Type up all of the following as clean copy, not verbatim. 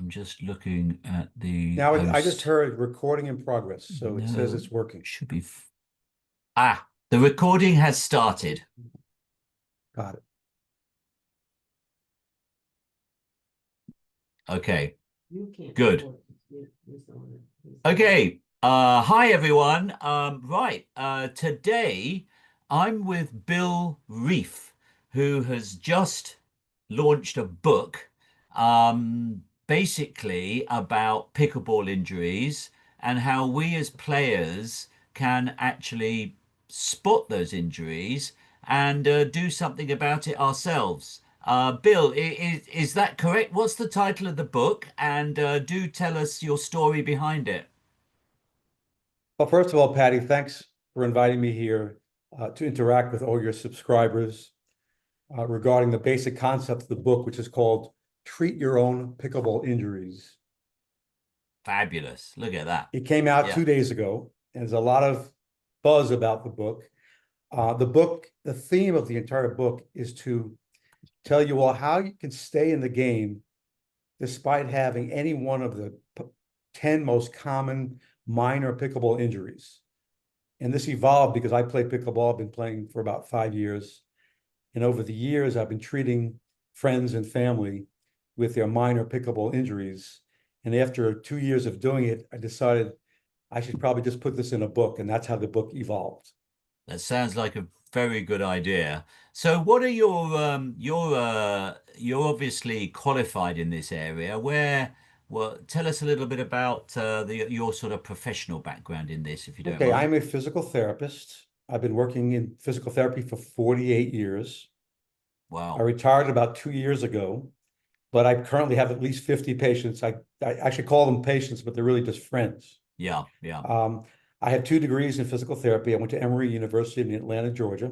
I'm just looking at the Now I just host. heard recording in progress, so it says No, it's working. should be. The recording has started. Got it. Okay, You can't good. record this. It's on it. It's on it. Okay, hi everyone. Right, today I'm with Bill Reif, who has just launched a book, basically about pickleball injuries and how we as players can actually spot those injuries and do something about it ourselves. Bill, is that correct? What's the title of the book? And do tell us your story behind it. Well, first of all, Patty, thanks for inviting me here to interact with all your subscribers regarding the basic concept of the book, which is called Treat Your Own Pickleball Injuries. Fabulous. Look at that. It came out Yeah. 2 days ago, and there's a lot of buzz about the book. The theme of the entire book is to tell you all how you can stay in the game despite having any one of the 10 most common minor pickleball injuries. And this evolved because I play pickleball. I've been playing for about 5 years. And over the years, I've been treating friends and family with their minor pickleball injuries. And after 2 years of doing it, I decided I should probably just put this in a book. And that's how the book evolved. That sounds like a very good idea. So what are you're obviously qualified in this area. Well, tell us a little bit about your sort of professional background in this, if you don't Okay, mind. I'm a physical therapist. I've been working in physical therapy for 48 years. I Wow. retired about 2 years ago, but I currently have at least 50 patients. I actually call them patients, but they're really just friends. Yeah, yeah. Um, I have 2 degrees in physical therapy. I went to Emory University in Atlanta, Georgia,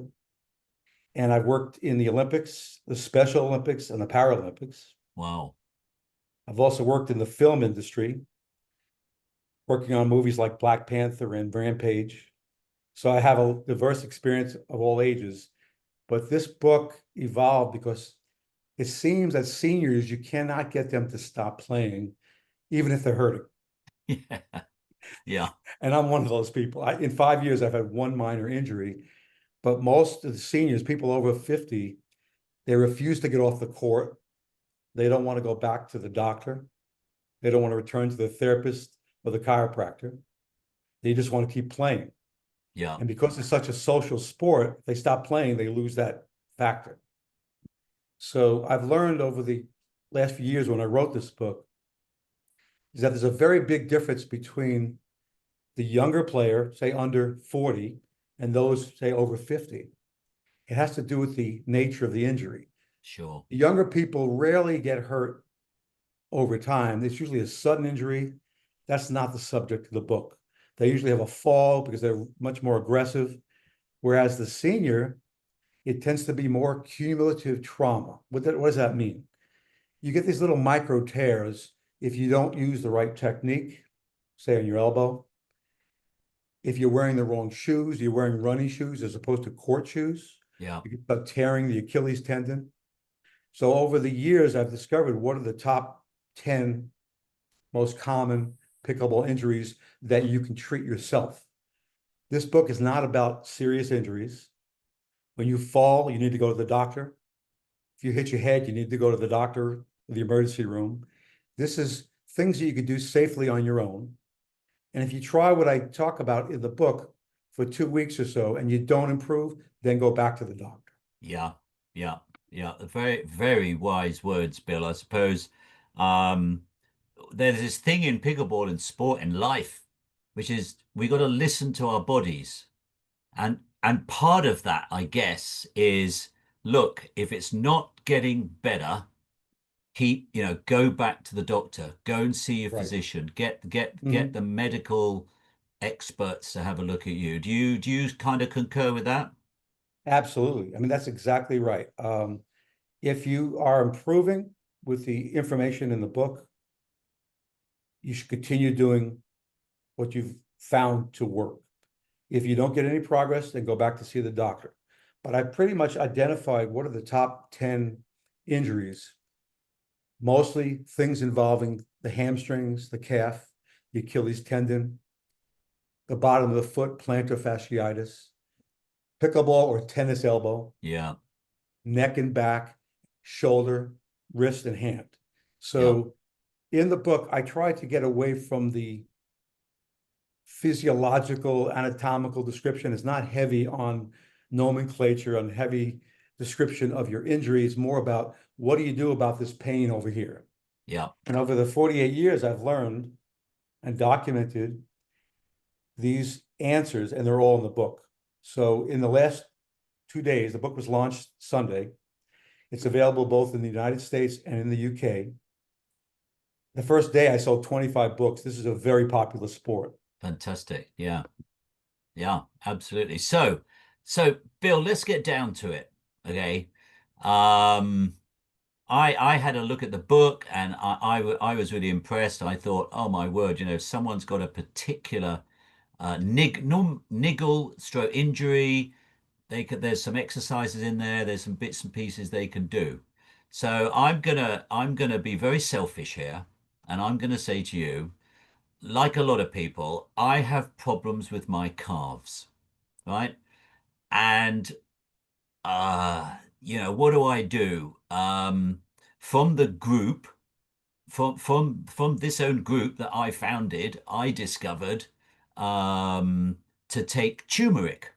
and I've worked in the Olympics, the Special Olympics, and the Paralympics. Wow. I've also worked in the film industry, working on movies like Black Panther and Rampage. So I have a diverse experience of all ages. But this book evolved because it seems that seniors, you cannot get them to stop playing, even if they're hurting. Yeah. Yeah. And I'm one of those people. In 5 years, I've had one minor injury, but most of the seniors, people over 50, they refuse to get off the court. They don't want to go back to the doctor. They don't want to return to the therapist or the chiropractor. They just want to keep playing. Yeah. And because it's such a social sport, if they stop playing, they lose that factor. So I've learned over the last few years when I wrote this book is that there's a very big difference between the younger player, say under 40, and those, say, over 50. It has to do with the nature of the injury. Sure. The younger people rarely get hurt over time. It's usually a sudden injury. That's not the subject of the book. They usually have a fall because they're much more aggressive. Whereas the senior, it tends to be more cumulative trauma. What does that mean? You get these little micro tears if you don't use the right technique, say on your elbow. If you're wearing the wrong shoes, you're wearing running shoes as opposed to court shoes, Yeah. you get about tearing the Achilles tendon. So over the years, I've discovered what are the top 10 most common pickleball injuries that you can treat yourself. This book is not about serious injuries. When you fall, you need to go to the doctor. If you hit your head, you need to go to the doctor or the emergency room. This is things that you can do safely on your own. And if you try what I talk about in the book for 2 weeks or so and you don't improve, then go back to the doctor. Yeah. Yeah. Yeah. Very, very wise words, Bill. I suppose um, there's this thing in pickleball and sport and life, which is we got to listen to our bodies. And part of that, I guess, is look, if it's not getting better, go back to the doctor, go and see your Right. physician, get Mhm. the medical experts to have a look at you. Do you kind of concur with that? Absolutely. I mean, that's exactly right. If you are improving with the information in the book, you should continue doing what you've found to work. If you don't get any progress, then go back to see the doctor. But I pretty much identified what are the top 10 injuries, mostly things involving the hamstrings, the calf, the Achilles tendon, the bottom of the foot, plantar fasciitis, pickleball or tennis elbow, Yeah. neck and back, shoulder, wrist, and hand. Yeah. So in the book, I try to get away from the physiological, anatomical description. It's not heavy on nomenclature, on heavy description of your injury. It's more about what do you do about this pain over here? Yeah. And over the 48 years, I've learned and documented these answers, and they're all in the book. So in the last 2 days, the book was launched Sunday. It's available both in the United States and in the UK. The first day I sold 25 books. This is a very popular sport. Fantastic. Yeah. Yeah, absolutely. So Bill, let's get down to it. Okay. I had a look at the book and I was really impressed. I thought, oh my word, someone's got a particular niggle stroke injury. There's some exercises in there. There's some bits and pieces they can do. So I'm gonna be very selfish here, and I'm gonna say to you, like a lot of people, I have problems with my calves, right? And what do I do? From the group, from this own group that I founded, I discovered to take turmeric.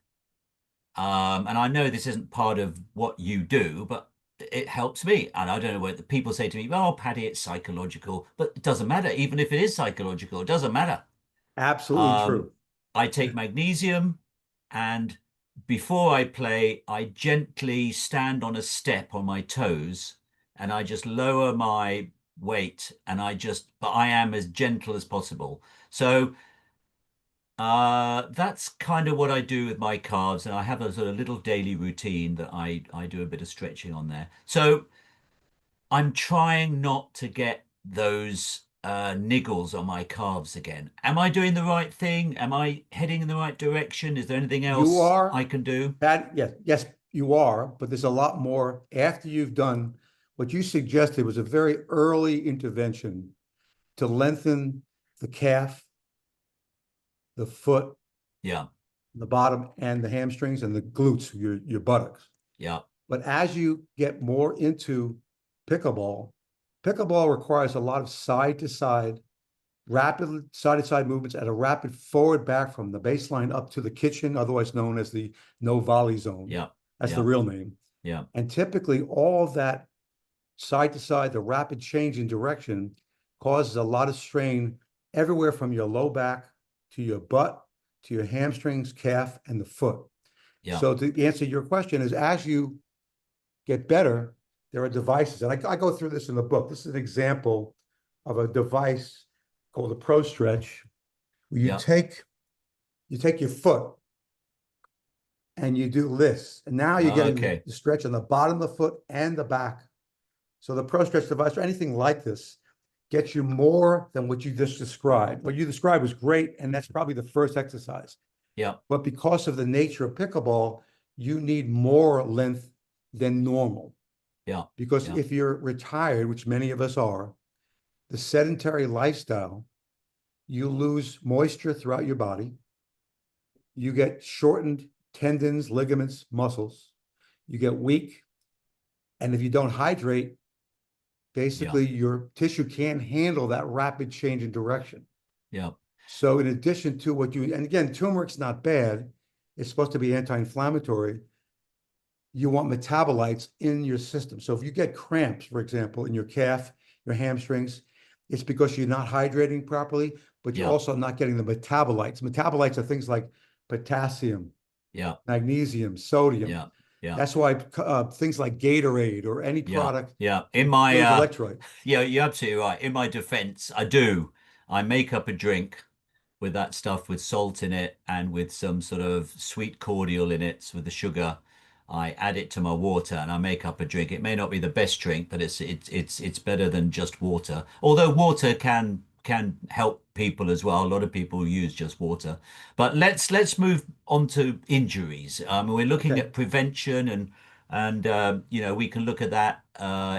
And I know this isn't part of what you do, but it helps me. And I don't know what the people say to me, oh, Paddy, it's psychological, but it doesn't matter. Even if it is psychological, it doesn't matter. Absolutely Um, true. I take magnesium, and before I play, I gently stand on a step on my toes, and I just lower my weight, and but I am as gentle as possible. So that's kind of what I do with my calves, and I have a sort of little daily routine that I do a bit of stretching on there. So I'm trying not to get those niggles on my calves again. Am I doing the right thing? Am I heading in the right direction? Is there anything You else are I can do? that, yes, yes, you are, but there's a lot more after you've done what you suggested was a very early intervention to lengthen the calf, the foot, Yeah, the bottom, and the hamstrings and the glutes, your buttocks. yeah, But as you get more into pickleball, pickleball requires a lot of side to side, rapid side to side movements at a rapid forward back from the baseline up to the kitchen, otherwise known as the no volley zone. yeah, That's the yeah, real name. yeah, And typically, all of that side to side, the rapid change in direction causes a lot of strain everywhere from your low back to your butt to your hamstrings, calf, and the foot. yeah, So to answer your question is as you get better, there are devices, and I go through this in the book. This is an example of a device called a Pro Stretch, where yeah. you take your foot and you do this, and now you're getting Okay. the stretch on the bottom of the foot and the back. So the Pro Stretch device or anything like this gets you more than what you just described. What you described was great, and that's probably the first exercise. Yeah, But because of the nature of pickleball, you need more length than normal. yeah, Because yeah, if you're retired, which many of us are, the sedentary lifestyle, you lose moisture throughout your body. You get shortened tendons, ligaments, muscles. You get weak. And if you don't hydrate, yeah, basically your tissue can't handle that rapid change in direction. yeah, So in addition to and again, turmeric's not bad. It's supposed to be anti-inflammatory. You want metabolites in your system. So if you get cramps, for example, in your calf, your hamstrings, it's because you're not hydrating properly, but you're yeah, also not getting the metabolites. Metabolites are things like potassium, yeah, magnesium, sodium. yeah, yeah, That's why things like Gatorade or any yeah, product yeah. In with my those electrolytes. yeah, you're absolutely right. In my defense, I do. I make up a drink with that stuff with salt in it and with some sort of sweet cordial in it with the sugar. I add it to my water and I make up a drink. It may not be the best drink, but it's better than just water. Although water can help people as well. A lot of people use just water. But let's move on to injuries. We're looking Okay. at prevention and And you know, we can look at that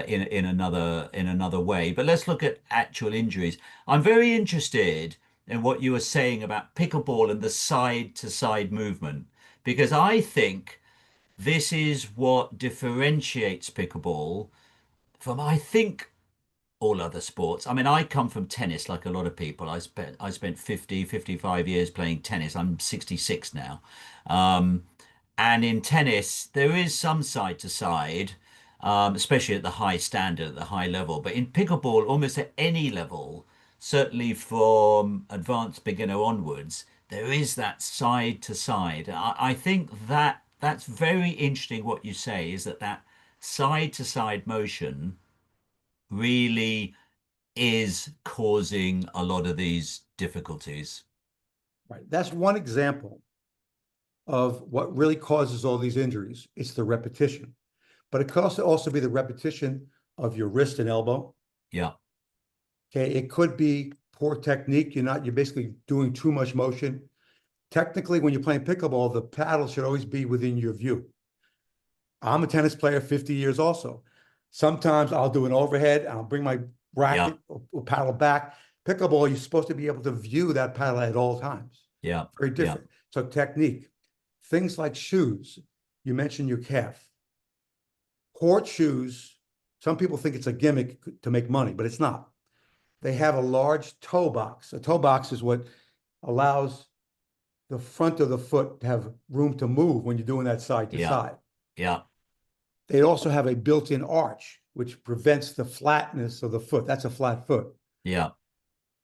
in another way. But let's look at actual injuries. I'm very interested in what you were saying about pickleball and the side to side movement, because I think this is what differentiates pickleball from, I think, all other sports. I mean, I come from tennis like a lot of people. I spent 55 years playing tennis. I'm 66 now. Um, and in tennis, there is some side to side, especially at the high standard, at the high level. But in pickleball, almost at any level, certainly from advanced beginner onwards, there is that side to side. I think that that's very interesting what you say, is that side to side motion really is causing a lot of these difficulties. Right. That's one example of what really causes all these injuries. It's the repetition, but it could also be the repetition of your wrist and elbow. Yeah, Okay. It could be poor technique. You're basically doing too much motion. Technically, when you're playing pickleball, the paddle should always be within your view. I'm a tennis player, 50 years also. Sometimes I'll do an overhead, I'll bring my yeah, racket or paddle back. Pickleball, you're supposed to be able to view that paddle at all times. yeah, Very yeah, different. So technique, things like shoes. You mentioned your calf. Court shoes, some people think it's a gimmick to make money, but it's not. They have a large toe box. A toe box is what allows the front of the foot to have room to move when you're doing that side to yeah, side. yeah, They also have a built-in arch, which prevents the flatness of the foot. That's a flat foot. yeah,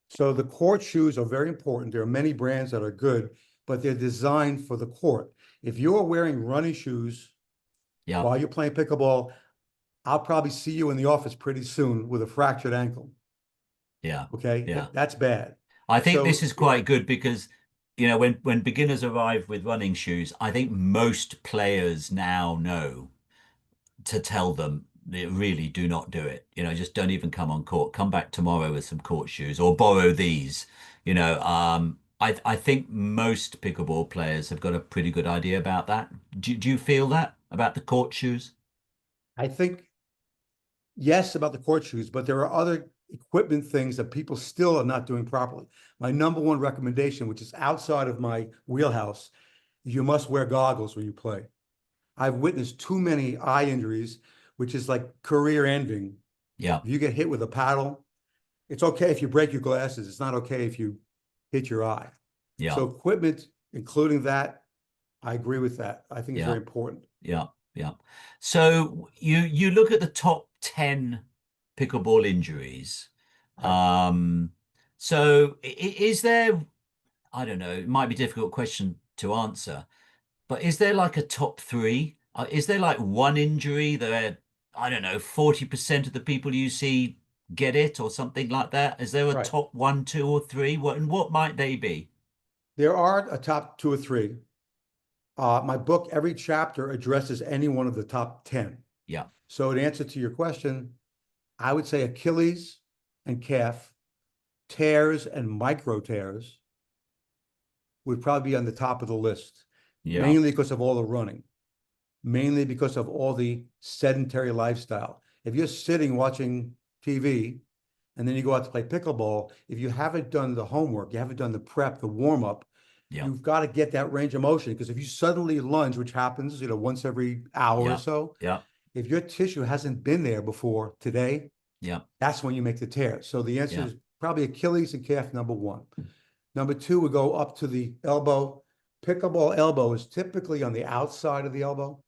So the court shoes are very important. There are many brands that are good, but they're designed for the court. If you're wearing running shoes yeah, while you're playing pickleball, I'll probably see you in the office pretty soon with a fractured ankle. yeah, Okay, yeah. that's bad. I think this So is quite good because, you know, when beginners arrive with running shoes, I think most players now know to tell them they really do not do it. You know, just don't even come on court. Come back tomorrow with some court shoes or borrow these. You know, I think most pickleball players have got a pretty good idea about that. Do you feel that about the court shoes? I think yes about the court shoes, but there are other equipment things that people still are not doing properly. My number one recommendation, which is outside of my wheelhouse, you must wear goggles when you play. I've witnessed too many eye injuries, which is like career ending. Yeah, If you get hit with a paddle, it's okay if you break your glasses. It's not okay if you hit your eye. yeah, So equipment, including that, I agree with that. I think it's yeah, very important. yeah, yeah. So you look at the top 10 pickleball injuries. Right. Um, so is there, I don't know, it might be a difficult question to answer, but is there like a top three? Is there like one injury that, I don't know, 40% of the people you see get it or something like that? Is there a Right. top one, two, or three? And what might they be? There are a top two or three. My book, every chapter addresses any one of the top 10. Yeah, So in answer to your question, I would say Achilles and calf, tears and micro tears would probably be on the top of the list, yeah, mainly because of all the running, mainly because of all the sedentary lifestyle. If you're sitting watching TV and then you go out to play pickleball, if you haven't done the homework, you haven't done the prep, the warm up, yeah, you've got to get that range of motion. Because if you suddenly lunge, which happens, once every hour or yeah, so, yeah, if your tissue hasn't been there before today, yeah, that's when you make the tear. So the answer yeah, is probably Achilles and calf, number one. Number two would go up to the elbow. Pickleball elbow is typically on the outside of the elbow,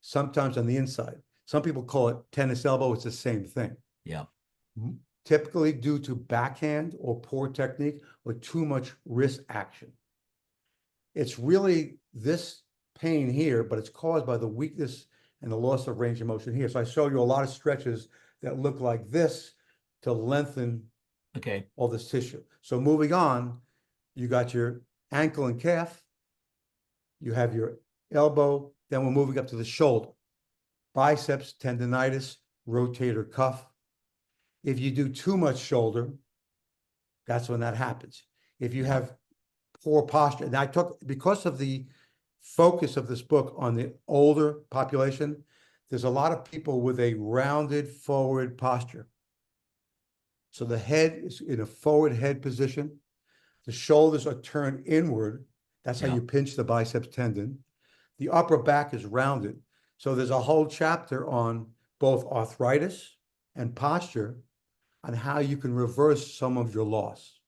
sometimes on the inside. Some people call it tennis elbow. It's the same thing. yeah, Typically due to backhand or poor technique or too much wrist action. It's really this pain here, but it's caused by the weakness and the loss of range of motion here. So I show you a lot of stretches that look like this to lengthen okay, all this tissue. So moving on, you got your ankle and calf, you have your elbow, then we're moving up to the shoulder, biceps, tendonitis, rotator cuff. If you do too much shoulder, that's when that happens. If you yeah, have poor posture, and I took, because of the focus of this book on the older population. There's a lot of people with a rounded forward posture. So the head is in a forward head position. The shoulders are turned inward. That's how Yeah. you pinch the biceps tendon. The upper back is rounded. So there's a whole chapter on both arthritis and posture on how you can reverse some of your loss.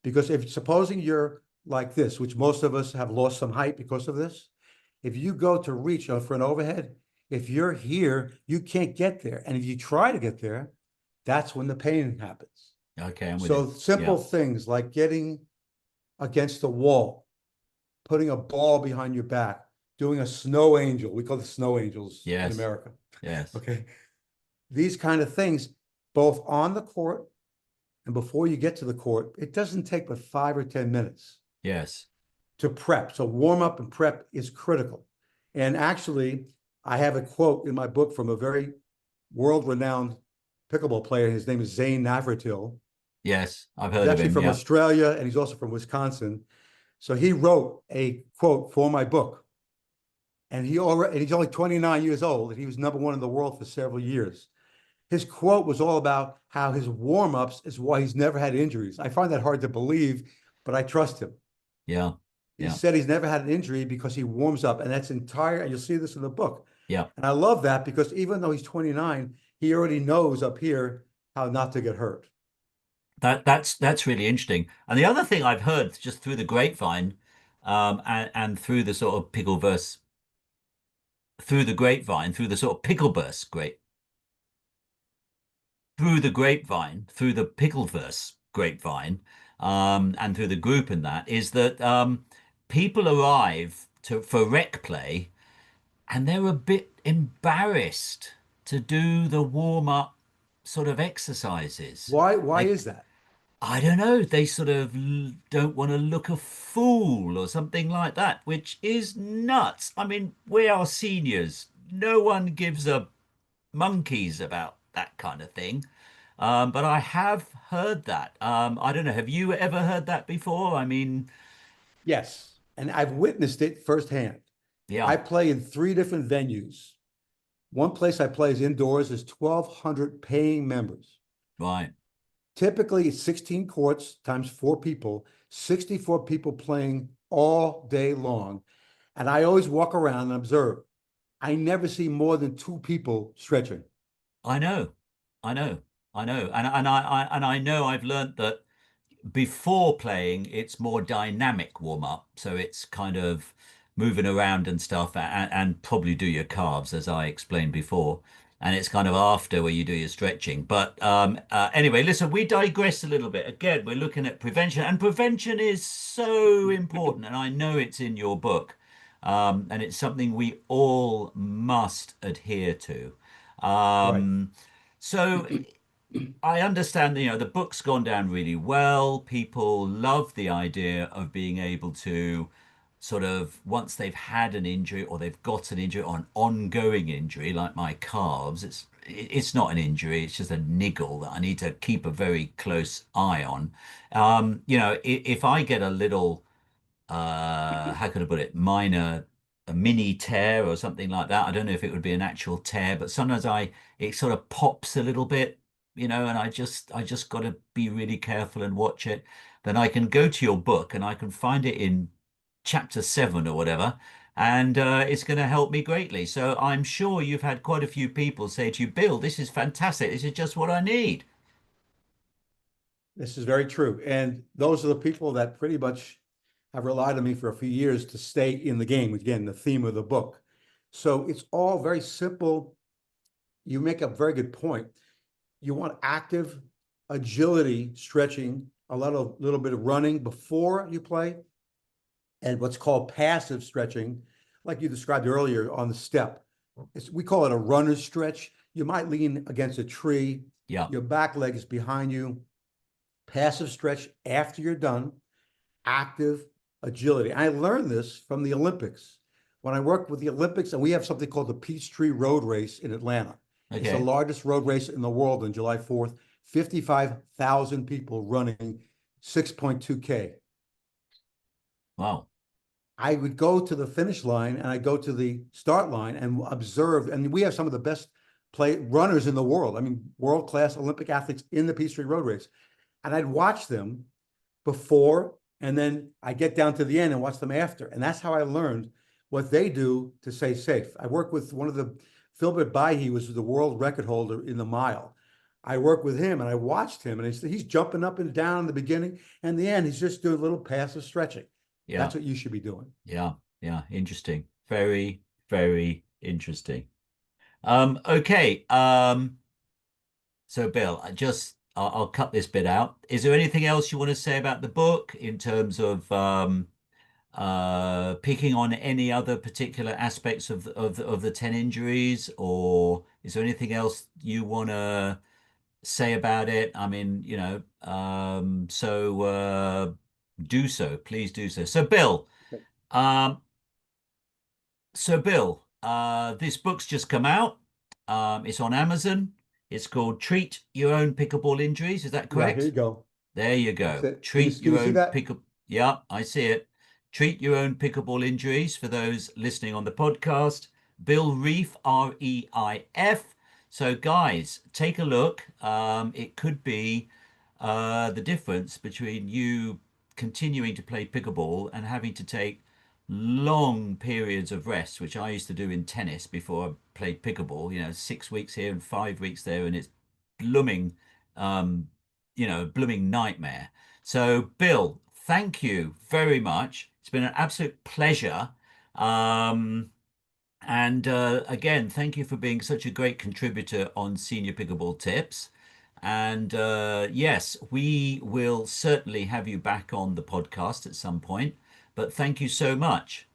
Because if supposing you're like this, which most of us have lost some height because of this, if you go to reach for an overhead, if you're here, you can't get there. And if you try to get there, that's when the pain happens. Okay, I'm with So you. simple Yeah. things like getting against the wall, putting a ball behind your back, doing a snow angel. We call it snow angels in Yes. America. Yes. Okay. These kind of things, both on the court and before you get to the court, it doesn't take but 5 or 10 minutes Yes. to prep. So warm up and prep is critical. And actually, I have a quote in my book from a very world-renowned pickleball player. His name is Zane Navratil. Yes. I've He's heard of actually him. from Yeah. Australia, and he's also from Wisconsin. So he wrote a quote for my book. And he's only 29 years old, and he was #1 in the world for several years. His quote was all about how his warm-ups is why he's never had injuries. I find that hard to believe, but I trust him. Yeah. He Yeah. said he's never had an injury because he warms up, and that's entire, and you'll see this in the book. Yeah. And I love that because even though he's 29, he already knows up here how not to get hurt. That's really interesting. And the other thing I've heard just through the grapevine, and through the sort of pickleverse, through the grapevine, through the sort of pickleverse through the grapevine, through the pickleverse grapevine, and through the group and that, is that people arrive for rec play and they're a bit embarrassed to do the warm-up sort of exercises. Why Like, is that? I don't know, they sort of don't want to look a fool or something like that, which is nuts. I mean, we are seniors. No one gives a monkeys about that kind of thing. But I have heard that. I don't know. Have you ever heard that before? I mean, Yes. And I've witnessed it firsthand. yeah, I play in 3 different venues. One place I play is indoors. There's 1,200 paying members. right. Typically, it's 16 courts times 4 people, 64 people playing all day long. And I always walk around and observe. I never see more than 2 people stretching. I know, I know, I know, and I know I've learnt that before playing, it's more dynamic warm up. So it's kind of moving around and stuff, and probably do your calves, as I explained before. And it's kind of after where you do your stretching. But anyway, listen, we digress a little bit. Again, we're looking at prevention, and prevention is so important. And I know it's in your book, and it's something we all must adhere to. Right. So I understand, the book's gone down really well. People love the idea of being able to sort of, once they've had an injury or they've got an injury or an ongoing injury, like my calves, it's not an injury, it's just a niggle that I need to keep a very close eye on. If I get a little how could I put it, a mini tear or something like that. I don't know if it would be an actual tear, but sometimes it sort of pops a little bit, and I just got to be really careful and watch it. Then I can go to your book and I can find it in chapter 7 or whatever, and it's going to help me greatly. So I'm sure you've had quite a few people say to you, Bill, this is fantastic. This is just what I need. This is very true. And those are the people that pretty much have relied on me for a few years to stay in the game. Again, the theme of the book. So it's all very simple. You make a very good point. You want active agility, stretching, a little bit of running before you play, and what's called passive stretching, like you described earlier on the step. We call it a runner's stretch. You might lean against a tree. Yeah. Your back leg is behind you. Passive stretch after you're done. Active agility. I learned this from the Olympics. When I worked with the Olympics, and we have something called the Peachtree Road Race in Atlanta. It's the Okay. largest road race in the world on July 4th. 55,000 people running 6.2K. Wow. I would go to the finish line and I go to the start line and observe. And we have some of the best play runners in the world. I mean, world-class Olympic athletes in the Peachtree Road Race. And I'd watch them before, and then I get down to the end and watch them after. And that's how I learned what they do to stay safe. I work with one of the, Philbert Bailly was the world record holder in the mile. I work with him and I watched him, and he's jumping up and down in the beginning, and the end, he's just doing little passive stretching. Yeah. That's what you should be doing. Yeah. Yeah. Interesting. Very, very interesting. Okay. So Bill, I'll cut this bit out. Is there anything else you want to say about the book in terms of picking on any other particular aspects of the 10 injuries, or is there anything else you want to say about it? I mean, do so, please do so. Um, so Bill, this book's just come out. It's on Amazon. It's called Treat Your Own Pickleball Injuries. Is that Yeah, here correct? you go. There you That's go. it. Treat Can you your see own that? pickle. Yeah, I see it. Treat your own pickleball injuries for those listening on the podcast. Bill Reif, Reif. So, guys, take a look. It could be the difference between you continuing to play pickleball and having to take long periods of rest, which I used to do in tennis before I played pickleball. 6 weeks here and 5 weeks there, and it's blooming, um, blooming nightmare. So, Bill, thank you very much. It's been an absolute pleasure. Um, and again, thank you for being such a great contributor on Senior Pickleball Tips. And yes, we will certainly have you back on the podcast at some point. But thank you so much.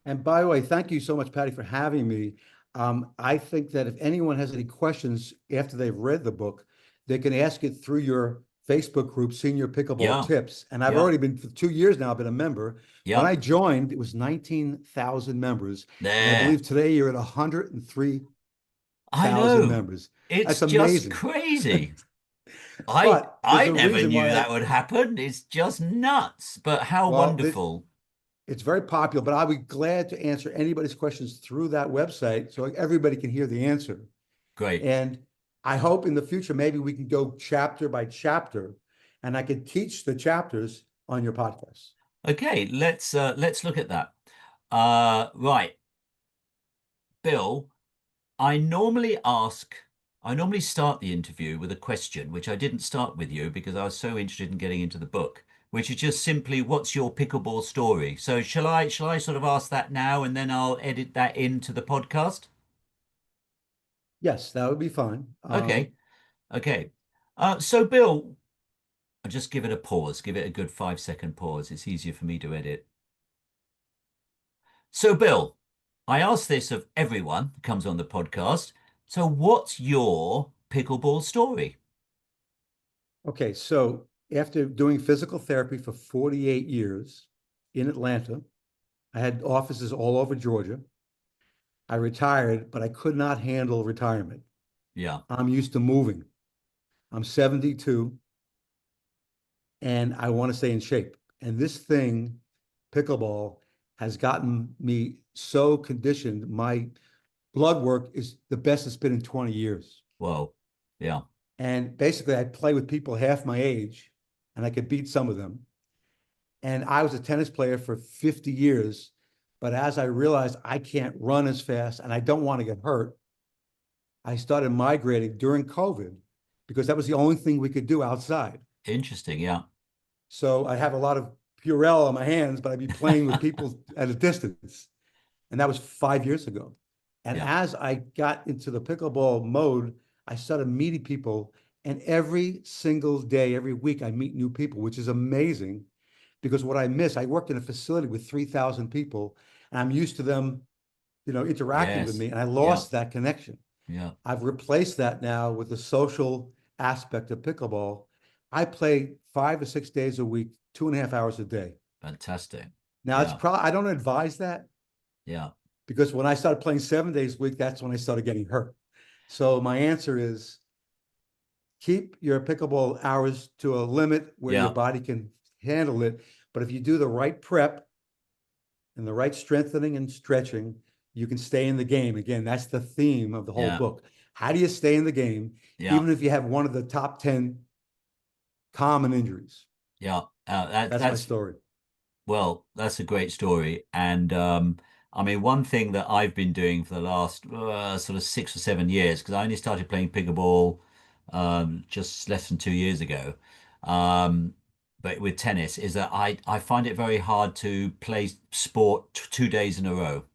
And by the way, thank you so much, Patty, for having me. I think that if anyone has any questions after they've read the book, they can ask it through your Facebook group, Senior Pickleball Yeah, Tips. And I've yeah, already been for 2 years now, I've been a member. When yeah. I joined, it was 19,000 members. And I There. believe today you're at 103,000 I know. members. It's That's just amazing. crazy. I But there's I a never reason knew why that would happen. It's just nuts. But how well, wonderful. it's very popular, but I'll be glad to answer anybody's questions through that website so everybody can hear the answer. Great. And I hope in the future, maybe we can go chapter by chapter and I can teach the chapters on your podcast. Okay, let's look at that. Right. Bill, I normally start the interview with a question, which I didn't start with you because I was so interested in getting into the book, which is just simply, what's your pickleball story? So shall I sort of ask that now and then I'll edit that into the podcast? Yes, that would be fine. Okay, okay. So Bill, I'll just give it a pause, give it a good 5-second pause. It's easier for me to edit. So Bill, I ask this of everyone who comes on the podcast. So what's your pickleball story? Okay, so after doing physical therapy for 48 years in Atlanta, I had offices all over Georgia. I retired, but I could not handle retirement. Yeah. I'm used to moving. I'm 72 and I want to stay in shape. And this thing, pickleball, has gotten me so conditioned. My blood work is the best it's been in 20 years. Whoa. Yeah. And basically, I play with people half my age and I could beat some of them. And I was a tennis player for 50 years. But as I realized I can't run as fast and I don't want to get hurt, I started migrating during COVID because that was the only thing we could do outside. Interesting. Yeah. So I have a lot of Purell on my hands, but I'd be playing with people at a distance. And that was 5 years ago. And Yeah. as I got into the pickleball mode, I started meeting people. And every single day, every week, I meet new people, which is amazing because what I miss, I worked in a facility with 3,000 people and I'm used to them, interacting with Yes. me. And I Yeah. lost that connection. Yeah. I've replaced that now with the social aspect of pickleball. I play 5 or 6 days a week, 2.5 hours a day. Fantastic. Now it's Yeah. probably, I don't advise that Yeah. because when I started playing 7 days a week, that's when I started getting hurt. So my answer is keep your pickleball hours to a limit where your Yeah. body can handle it. But if you do the right prep, and the right strengthening and stretching, you can stay in the game. Again, that's the theme of the whole Yeah. book. How do you stay in the game, Yeah. even if you have one of the top 10 common injuries? Yeah. That's my story. Well, that's a great story. And I mean, one thing that I've been doing for the last sort of 6 or 7 years, because I only started playing pickleball just less than 2 years ago, um, but with tennis, is that I find it very hard to play sport 2 days in a row.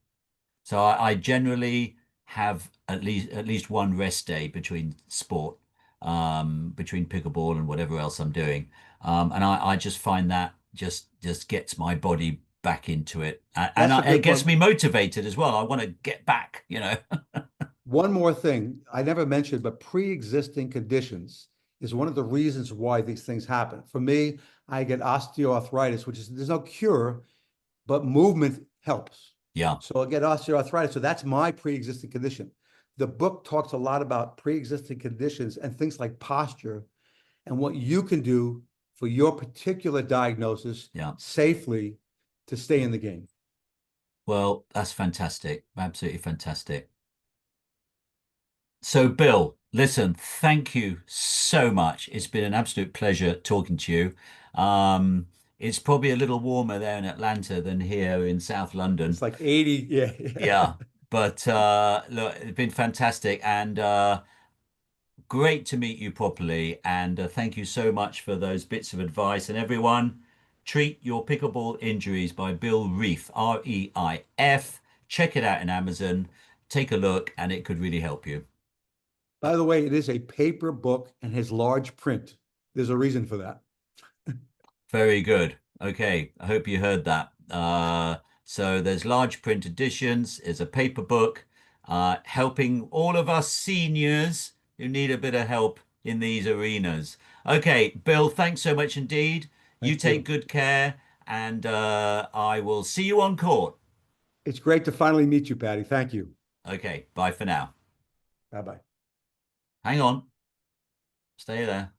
So I generally have at least one rest day between sport, between pickleball and whatever else I'm doing. And I just find that just gets my body back into it. And That's a it good gets point. me motivated as well. I want to get back, you know. One more thing I never mentioned, but pre-existing conditions is one of the reasons why these things happen. For me, I get osteoarthritis, which is there's no cure, but movement helps. Yeah. So I get osteoarthritis. So that's my pre-existing condition. The book talks a lot about pre-existing conditions and things like posture and what you can do for your particular diagnosis Yeah. safely to stay in the game. Well, that's fantastic. Absolutely fantastic. So, Bill, listen, thank you so much. It's been an absolute pleasure talking to you. It's probably a little warmer there in Atlanta than here in South It's London. like 80. Yeah. Yeah, but look, it's been fantastic and great to meet you properly. And thank you so much for those bits of advice. And everyone, Treat Your Pickleball Injuries by Bill Reif, Reif. Check it out in Amazon. Take a look, and it could really help you. By the way, it is a paper book and has large print. There's a reason for that. Very good. Okay, I hope you heard that. So there's large print editions, there's a paper book, helping all of us seniors who need a bit of help in these arenas. Okay, Bill, thanks so much indeed. You Thank take you. good care, and I will see you on court. It's great to finally meet you, Patty. Thank you. Okay, bye for now. Bye bye. Hang on, stay there.